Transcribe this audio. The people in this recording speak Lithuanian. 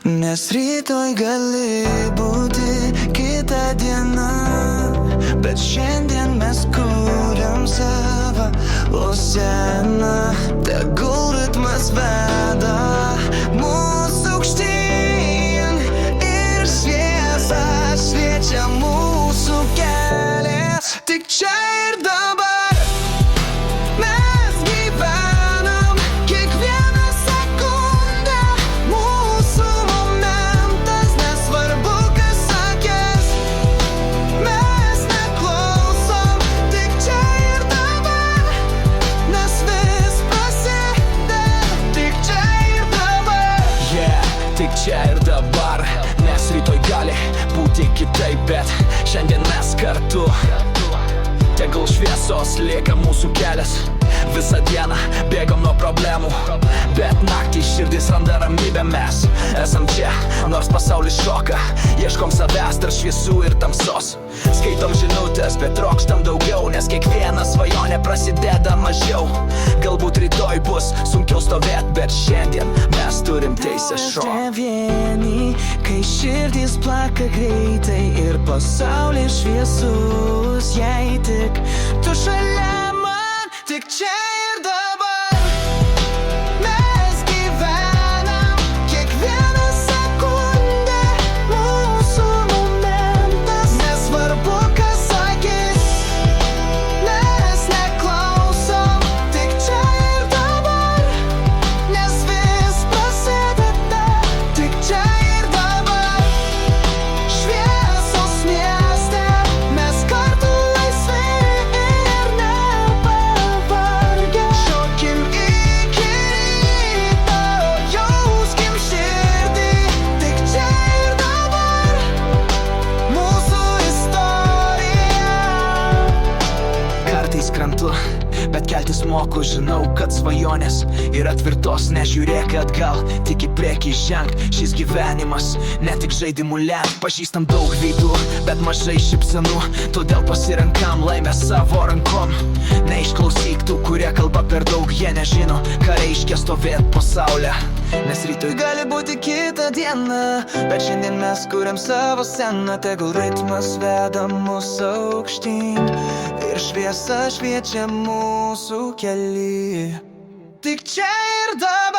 Nes rytoj gali būti kita diena, bet šiandien mes kuriam savo oseną. Tegul ritmas veda mūsų aukštyn ir šviesa šviečia mūsų kelias. Tik čia ir dabar mes gyvenam kiekvieną sekundę. Mūsų momentas, nesvarbu kas sakės. Mes neklausom, tik čia ir dabar, nes vis prasideda. Tik čia ir dabar. Tik čia ir dabar, nes rytoj gali būti kitaip, bet šiandien mes kartu. Tegul šviesos lieka mūsų kelias. Visą dieną bėgam nuo problemų, bet naktį širdis randa ramybę. Mes esam čia, nors pasaulis šoka. Ieškom savęs tarp šviesų ir tamsos. Skaitom žinutės, bet trokštam daugiau, nes kiekviena svajonė prasideda mažiau. Galbūt rytoj bus sunkiau stovėt, bet šiandien mes turim teisę šokti. Čia vieni, kai širdis plaka greitai ir pasaulis šviesus, jei tik tu šalia man. Tik čia ir dabar mes gyvenam kiekvieną sekundę. Mūsų momentas, nesvarbu kas sakys. Mes neklausom, tik čia ir dabar, nes vis prasideda. Tik čia ir dabar, šviesos mieste, mes kartu laisvi ir nepavargę. Šokim iki ryto, jauskim širdį. Tik čia ir dabar mūsų istorija. Kartais krantu, bet keltis moku. Žinau, kad svajonės yra tvirtos. Nežiūrėk atgal, tik į priekį ženk. Šis gyvenimas ne tik žaidimų lemia. Pažįstam daug veidų, bet mažai šypsenų. Todėl pasirenkam laimę savo rankom. Neišklausyk tų, kurie kalba per daug. Jie nežino, ką reiškia stovėt po saulę. Nes rytoj gali būti kita diena, bet šiandien mes kuriam savo sceną. Tegul ritmas veda mūsų aukštyn ir šviesa šviečia mūsų kely. Tik čia ir dabar